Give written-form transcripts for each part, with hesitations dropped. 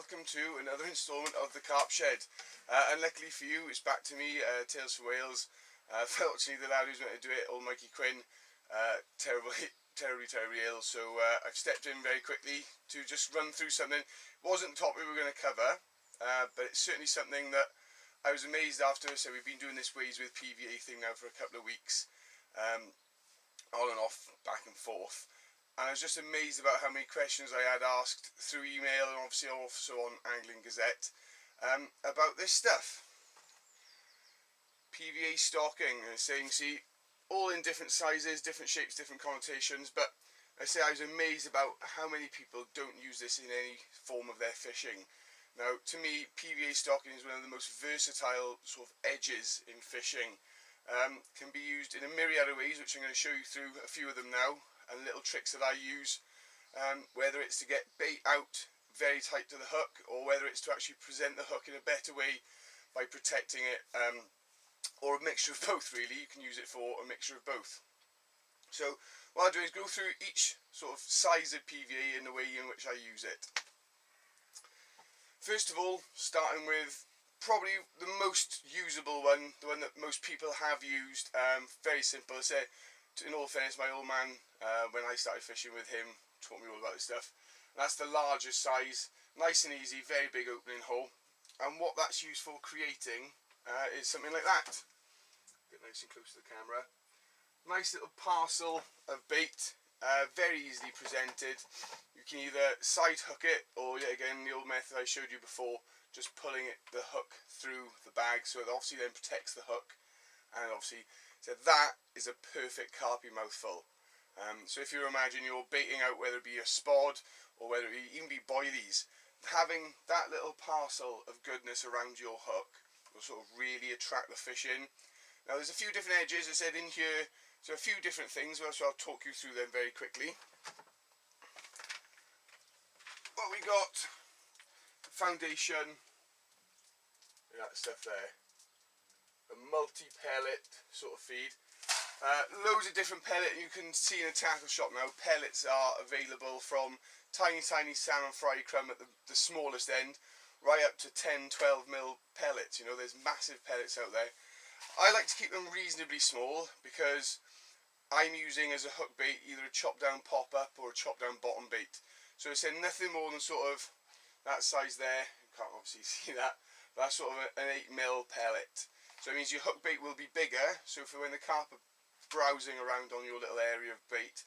welcome to another instalment of the Carp Shed. Unluckily for you, it's back to me, Tales from Wales. Fortunately, the lad who's going to do it, old Mikey Quinn, terribly ill, so I've stepped in very quickly to just run through something. It wasn't the topic we were going to cover, but it's certainly something that I was amazed after. So we've been doing this Ways with PVA thing now for a couple of weeks, on and off, back and forth. And I was just amazed about how many questions I had asked through email and obviously also on Angling Gazette about this stuff. PVA stocking, and saying, see, all in different sizes, different shapes, different connotations, but I was amazed about how many people don't use this in any form of their fishing. Now, to me, PVA stocking is one of the most versatile sort of edges in fishing. Can be used in a myriad of ways, which I'm going to show you through a few of them now, and little tricks that I use, whether it's to get bait out very tight to the hook, or whether it's to actually present the hook in a better way by protecting it, or a mixture of both really. You can use it for a mixture of both. So what I'll do is go through each sort of size of PVA in the way in which I use it. First of all, starting with probably the most usable one, the one that most people have used, very simple. I say, in all fairness, my old man, when I started fishing with him, taught me all about this stuff. And that's the largest size, nice and easy, very big opening hole. And what that's used for creating is something like that. Get nice and close to the camera. Nice little parcel of bait, very easily presented. You can either side hook it, or yet again the old method I showed you before, just pulling the hook through the bag, so it obviously then protects the hook. And obviously, so that is a perfect carpy mouthful. So if you imagine you're baiting out, whether it be a spod or whether it even be boilies, having that little parcel of goodness around your hook will sort of really attract the fish in. Now there's a few different edges, I said, in here, so a few different things, so I'll talk you through them very quickly. What we got, foundation, that stuff there. A multi-pellet sort of feed. Loads of different pellet. You can see in a tackle shop now, pellets are available from tiny salmon fry crumb at the smallest end, right up to 10-12 mil pellets. You know, there's massive pellets out there. I like to keep them reasonably small because I'm using as a hook bait either a chop down pop-up or a chop down bottom bait. So I said nothing more than sort of that size there. You can't obviously see that, but that's sort of an 8 mil pellet. So it means your hook bait will be bigger, so for when the carp are browsing around on your little area of bait,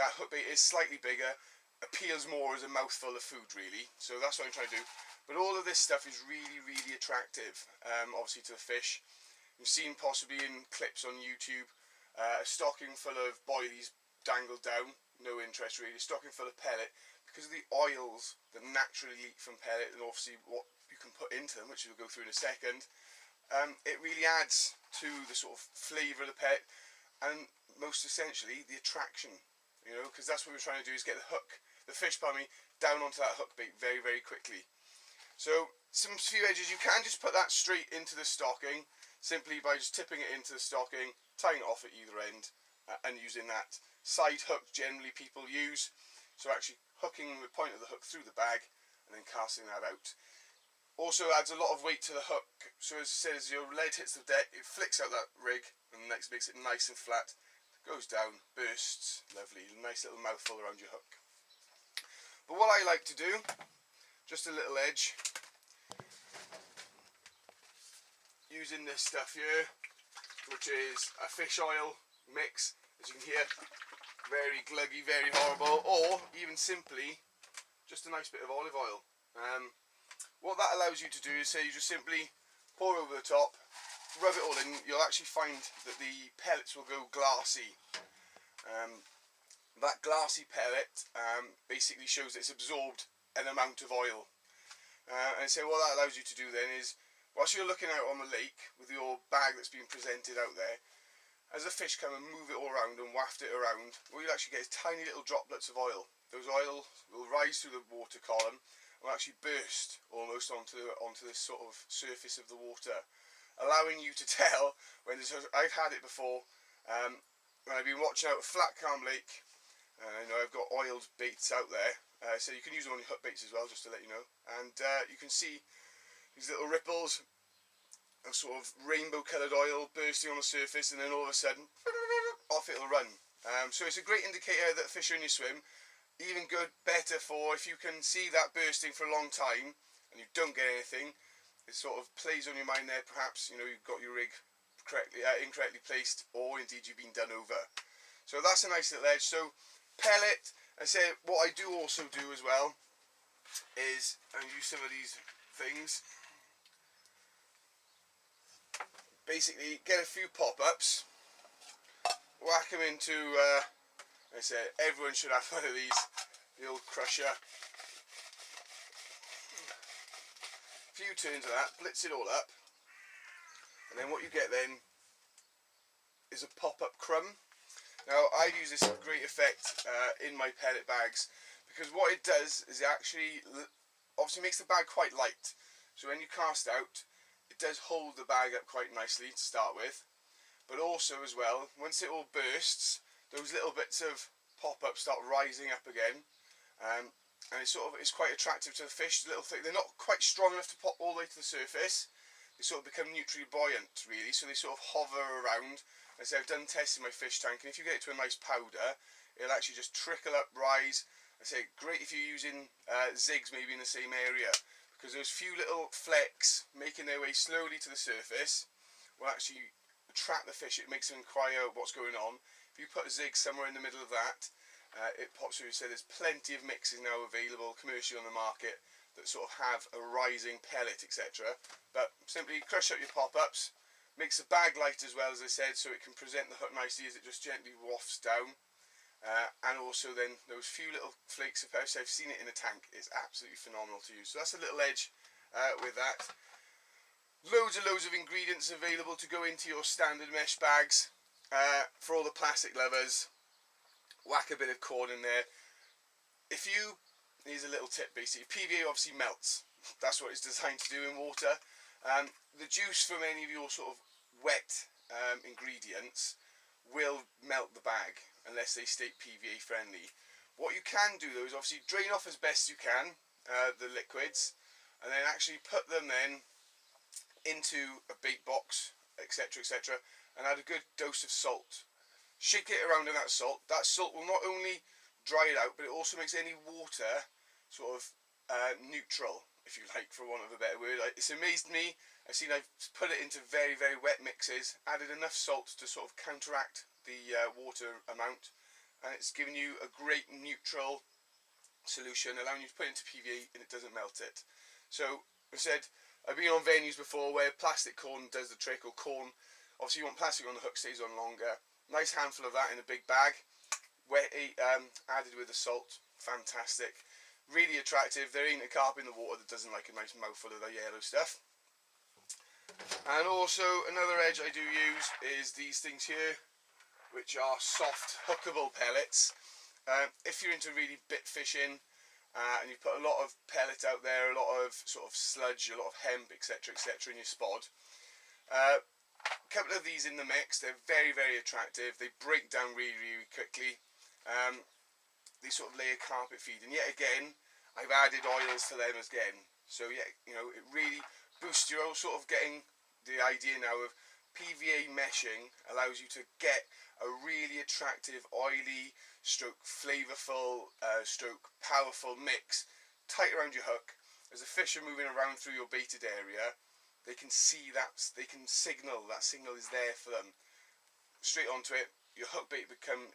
that hook bait is slightly bigger, appeals more as a mouthful of food really. So that's what I'm trying to do. But all of this stuff is really attractive, obviously to the fish. You've seen possibly in clips on YouTube, a stocking full of boilies dangled down, no interest really, a stocking full of pellet, because of the oils that naturally leak from pellet and obviously what you can put into them, which we'll go through in a second. It really adds to the sort of flavour of the pellet, and most essentially the attraction, you know, because that's what we're trying to do, is get the fish down onto that hook bait very quickly. So some few edges, you can just put that straight into the stocking simply by just tipping it into the stocking, tying it off at either end, and using that. Side hook generally people use, so actually hooking the point of the hook through the bag and then casting that out. Also adds a lot of weight to the hook, so as I said, as your lead hits the deck, it flicks out that rig and next makes it nice and flat, goes down, bursts, lovely, nice little mouthful around your hook. But what I like to do, just a little edge, using this stuff here, which is a fish oil mix, as you can hear, very gluggy, very horrible, or even simply just a nice bit of olive oil. What that allows you to do is, say, you just simply pour over the top, rub it all in. You'll actually find that the pellets will go glassy. That glassy pellet basically shows that it's absorbed an amount of oil. And so what that allows you to do then is, whilst you're looking out on the lake with your bag that's being presented out there, as the fish come and move it all around and waft it around, what you'll actually get is tiny little droplets of oil. Those oil will rise through the water column, will actually burst almost onto this sort of surface of the water, allowing you to tell when I've had it before, when I've been watching out a flat calm lake, I know I've got oiled baits out there, So you can use them on your hook baits as well, just to let you know. And you can see these little ripples of sort of rainbow coloured oil bursting on the surface, and then all of a sudden off it'll run. So it's a great indicator that fish are in your swim. Even good, better for if you can see that bursting for a long time and you don't get anything. It sort of plays on your mind there. Perhaps you've got your rig correctly, incorrectly placed, or indeed you've been done over. So that's a nice little edge. So pellet. I say what I do also do as well is I use some of these things. Basically, get a few pop-ups, whack them into, I say, everyone should have one of these, the old crusher. A few turns of that, blitz it all up, and then what you get then is a pop-up crumb. Now, I use this great effect in my pellet bags, because what it does is it actually, obviously makes the bag quite light, so when you cast out, it does hold the bag up quite nicely to start with, but also as well, once it all bursts, those little bits of pop-up start rising up again, and it's quite attractive to the fish. They're not quite strong enough to pop all the way to the surface. They sort of become neutrally buoyant, really, so they sort of hover around. As I've done tests in my fish tank, and if you get it to a nice powder, it'll actually just trickle up, rise. I say, great if you're using zigs maybe in the same area, because those few little flecks making their way slowly to the surface will actually attract the fish. It makes them inquire what's going on. If you put a zig somewhere in the middle of that, it pops through. So there's plenty of mixes now available commercially on the market that sort of have a rising pellet, etc. But simply crush up your pop-ups, makes the bag light as well, as I said, so it can present the hook nicely as it just gently wafts down. And also then those few little flakes of pepper, I've seen it in a tank, it's absolutely phenomenal to use. So that's a little edge with that. Loads of ingredients available to go into your standard mesh bags. For all the plastic lovers, whack a bit of corn in there. Here's a little tip basically, PVA obviously melts. That's what it's designed to do in water. The juice from any of your sort of wet ingredients will melt the bag unless they state PVA friendly. What you can do though is obviously drain off as best you can the liquids, and then actually put them then into a bait box, etc, etc, and add a good dose of salt. Shake it around in that salt. That salt will not only dry it out, but it also makes any water sort of neutral, if you like, for want of a better word. It's amazed me. I've put it into very wet mixes, added enough salt to sort of counteract the water amount, and it's given you a great neutral solution, allowing you to put it into PVA and it doesn't melt it. So, I said, I've been on venues before where plastic corn does the trick, or corn, obviously you want plastic on the hook, stays on longer. Nice handful of that in a big bag, added with the salt, fantastic. Really attractive. There ain't a carp in the water that doesn't like a nice mouthful of the yellow stuff. And also another edge I do use is these things here, which are soft hookable pellets. If you're into really bit fishing and you put a lot of pellet out there, a lot of sort of sludge, a lot of hemp, etc, etc in your spot, a couple of these in the mix, they're very attractive. They break down really quickly. They sort of lay a carpet feed, and yet again I've added oils to them again, so yeah, it really boosts. You're all sort of getting the idea now of PVA meshing allows you to get a really attractive oily stroke flavourful stroke powerful mix tight around your hook. As the fish are moving around through your baited area, they can see that, they can signal, that signal is there for them. Straight onto it, your hook bait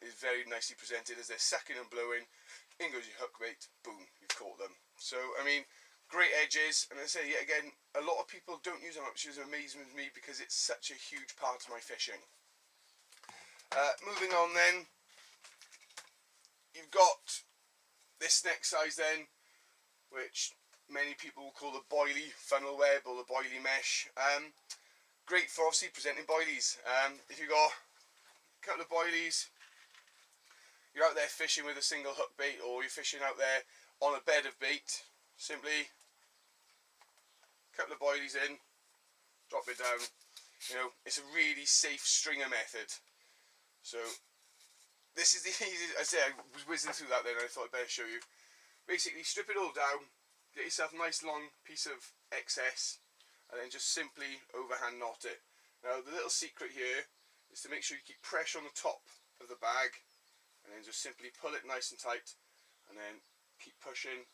is very nicely presented as they're sucking and blowing. In goes your hook bait, boom, you've caught them. So, I mean, great edges, and I say, yet again, a lot of people don't use them, which is amazing with me because it's such a huge part of my fishing. Moving on then, you've got this next size then, which many people will call the Boilie Funnel web or the Boilie Mesh. Great for obviously presenting boilies. If you've got a couple of boilies, you're out there fishing with a single hook bait, or you're fishing out there on a bed of bait, simply a couple of boilies in, drop it down. It's a really safe stringer method. So this is the easiest. I was whizzing through that then, and I thought I'd better show you. basically strip it all down, get yourself a nice long piece of excess, and then just simply overhand knot it. Now the little secret here is to make sure you keep pressure on the top of the bag, and then just simply pull it nice and tight, and then keep pushing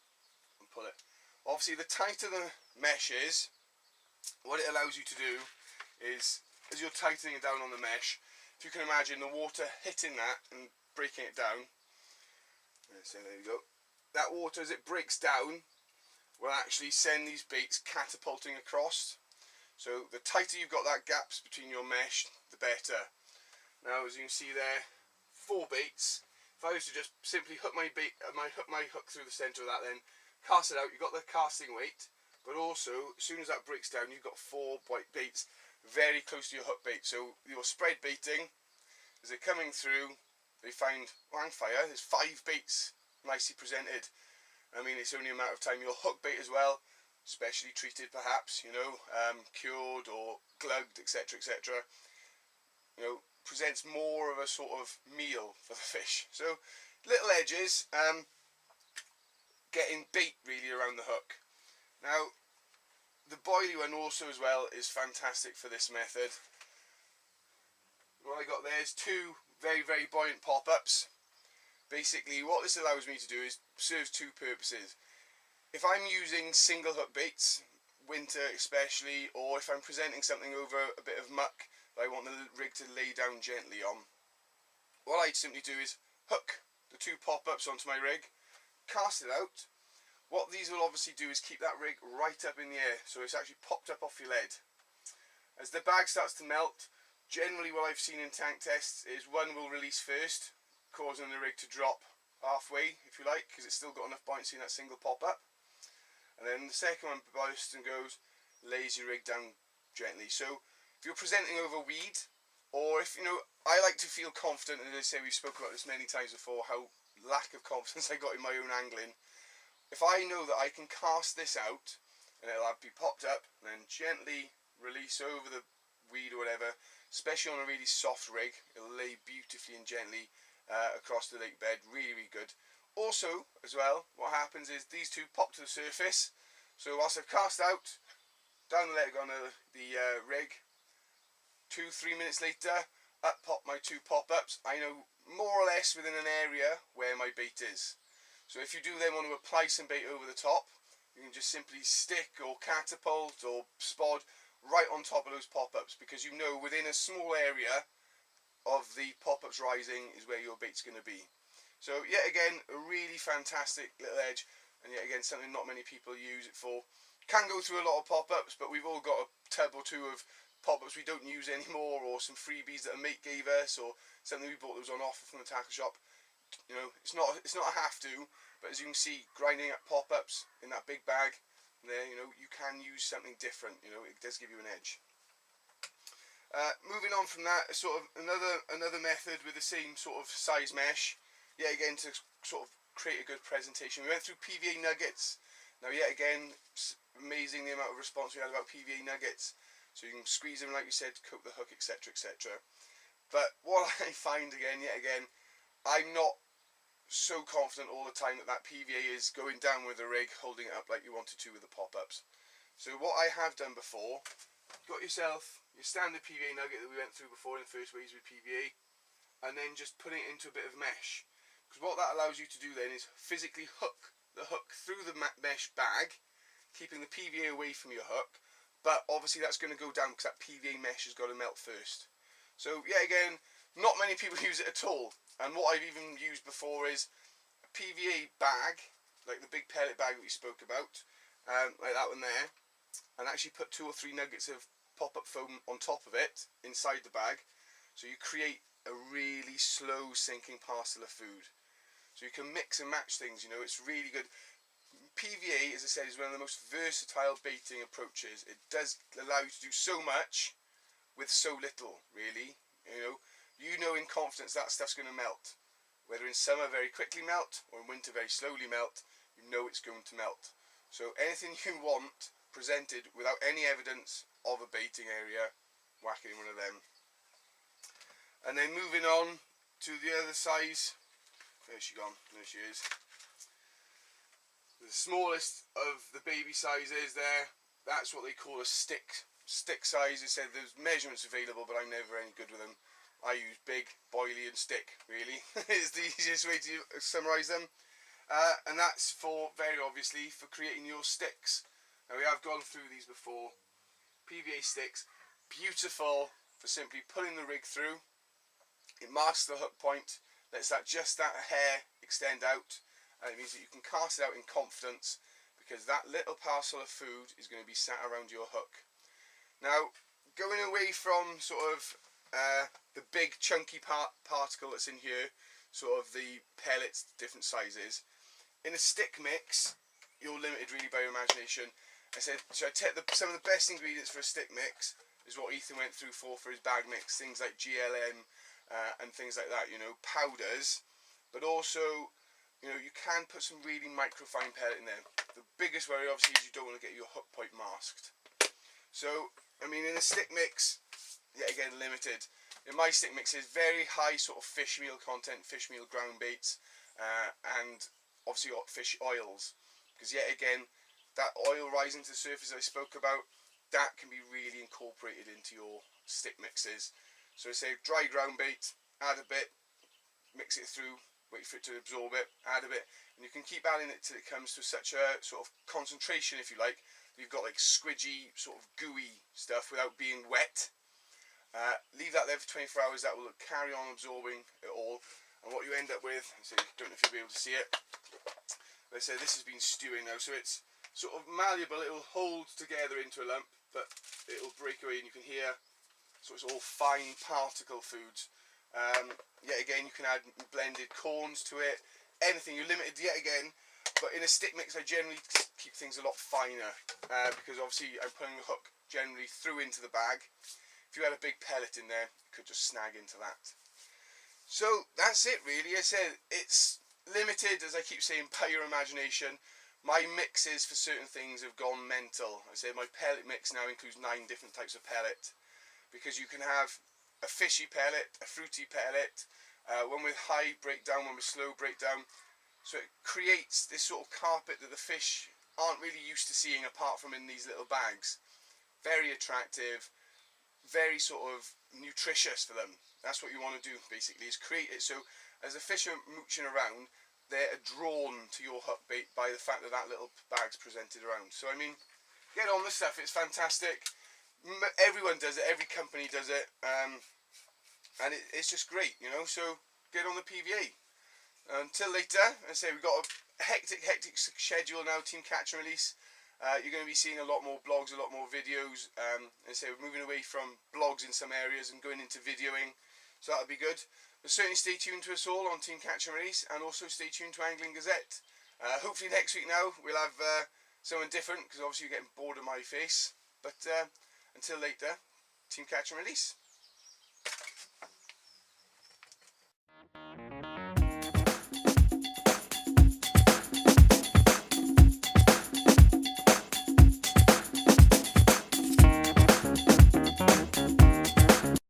and pull it. Obviously the tighter the mesh is, what it allows you to do is, as you're tightening it down on the mesh, if you can imagine the water hitting that and breaking it down, so there you go, that water as it breaks down will actually send these baits catapulting across. So the tighter you've got that gaps between your mesh, the better. Now as you can see there, 4 baits. If I was to just simply hook my hook through the centre of that, then cast it out, you've got the casting weight, but also as soon as that breaks down, you've got 4 baits very close to your hook bait. So your spread baiting, as they're coming through, they find one fire, there's 5 baits nicely presented. I mean, it's only a matter of time. Your hook bait as well, specially treated perhaps, you know, cured or glugged, etc, etc, you know, presents more of a sort of meal for the fish. So little edges, getting bait really around the hook. Now the Boilie one also as well is fantastic for this method. What I got there is 2 very buoyant pop-ups. Basically what this allows me to do is serves 2 purposes. If I'm using single hook baits, winter especially, or if I'm presenting something over a bit of muck that I want the rig to lay down gently on, what I simply do is hook the 2 pop-ups onto my rig, cast it out. What these will obviously do is keep that rig right up in the air, so it's actually popped up off your lead. As the bag starts to melt, generally what I've seen in tank tests is one will release first, causing the rig to drop halfway, if you like, because it's still got enough buoyancy in that single pop-up. And then the second one bursts and goes, lays your rig down gently. So if you're presenting over weed, or if, you know, I like to feel confident, and as I say, we've spoken about this many times before, how lack of confidence I got in my own angling. If I know that I can cast this out, and it'll be popped up, and then gently release over the weed or whatever, especially on a really soft rig, it'll lay beautifully and gently across the lake bed, really good. Also, as well, what happens is these 2 pop to the surface. So whilst I've cast out, down the leg on the rig, 2-3 minutes later, up pop my 2 pop-ups. I know more or less within an area where my bait is. So if you do then want to apply some bait over the top, you can just simply stick or catapult or spod right on top of those pop-ups, because you know within a small area of the pop-ups rising is where your bait's going to be. So yet again, a really fantastic little edge, and yet again something not many people use it for. Can go through a lot of pop-ups, but we've all got a tub or 2 of pop-ups we don't use anymore, or some freebies that a mate gave us, or something we bought that was on offer from the tackle shop. You know, it's not a have to, but as you can see, grinding up pop-ups in that big bag there, you know, you can use something different. You know, it does give you an edge. Moving on from that, sort of another method with the same sort of size mesh. Yet again, to sort of create a good presentation, we went through PVA Nuggets. Now yet again, amazing the amount of response we had about PVA Nuggets. So you can squeeze them, like you said, coat the hook, etc, etc. But what I find yet again, I'm not so confident all the time that PVA is going down with the rig, holding it up like you wanted to with the pop-ups. So what I have done before, got yourself your standard PVA nugget that we went through before in the first ways with PVA, and then just putting it into a bit of mesh. Because what that allows you to do then is physically hook the hook through the mesh bag, keeping the PVA away from your hook, but obviously that's going to go down because that PVA mesh has got to melt first. So yet again, not many people use it at all, and what I've even used before is a PVA bag, like the big pellet bag that we spoke about, like that one there, and actually put 2 or 3 nuggets of pop-up foam on top of it, inside the bag, so you create a really slow sinking parcel of food. So you can mix and match things, you know, it's really good. PVA, as I said, is one of the most versatile baiting approaches. It does allow you to do so much with so little, really. You know in confidence that stuff's going to melt. Whether in summer very quickly melt, or in winter very slowly melt, you know it's going to melt. So anything you want presented without any evidence of a baiting area, whack it in one of them. And then moving on to the other size. Where's she gone? There she is. The smallest of the baby sizes there, that's what they call a stick size. They said there's measurements available, but I'm never any good with them. I use big, boilie and stick, really. It's the easiest way to summarise them. And that's for, very obviously, for creating your sticks. Now, we have gone through these before. PVA sticks, beautiful for simply pulling the rig through. It masks the hook point, lets that hair extend out, and it means that you can cast it out in confidence, because that little parcel of food is going to be sat around your hook. Now, going away from sort of the big chunky particle that's in here, sort of the pellets, different sizes, in a stick mix, you're limited really by your imagination. I said, so I take some of the best ingredients for a stick mix is what Ethan went through for his bag mix, things like GLM and things like that, you know, powders, but also, you know, you can put some really microfine pellet in there. The biggest worry obviously is you don't want to get your hook point masked. So, I mean, in a stick mix, yet again limited. In my stick mix is very high sort of fish meal content, fish meal ground baits, and obviously fish oils, because yet again, that oil rising to the surface I spoke about, that can be really incorporated into your stick mixes. So I say dry ground bait, add a bit, mix it through, wait for it to absorb it, add a bit, and you can keep adding it till it comes to such a sort of concentration, if you like. You've got like squidgy, sort of gooey stuff without being wet. Leave that there for 24 hours, that will carry on absorbing it all, and what you end up with, I don't know if you'll be able to see it, but I say this has been stewing now, so it's sort of malleable, it will hold together into a lump, but it will break away and you can hear, so it's all fine particle foods. Yet again, you can add blended corns to it, anything, you're limited yet again, but in a stick mix I generally keep things a lot finer, because obviously I'm putting the hook generally through into the bag. If you had a big pellet in there, you could just snag into that. So that's it really. I said it's limited, as I keep saying, by your imagination. My mixes for certain things have gone mental. I say my pellet mix now includes 9 different types of pellet, because you can have a fishy pellet, a fruity pellet, one with high breakdown, one with slow breakdown. So it creates this sort of carpet that the fish aren't really used to seeing apart from in these little bags. Very attractive, very sort of nutritious for them. That's what you want to do basically, is create it so as the fish are mooching around, they're drawn to your hook bait by the fact that that little bag's presented around. So I mean, get on the stuff, it's fantastic. Everyone does it, every company does it, and it's just great, you know. So get on the PVA. Until later, I say we've got a hectic schedule now, Team Catch and Release. You're going to be seeing a lot more blogs, a lot more videos. I say we're moving away from blogs in some areas and going into videoing, so that'll be good. But certainly stay tuned to us all on Team Catch and Release, and also stay tuned to Angling Gazette. Hopefully next week now we'll have someone different, because obviously you're getting bored of my face. But until later, Team Catch and Release.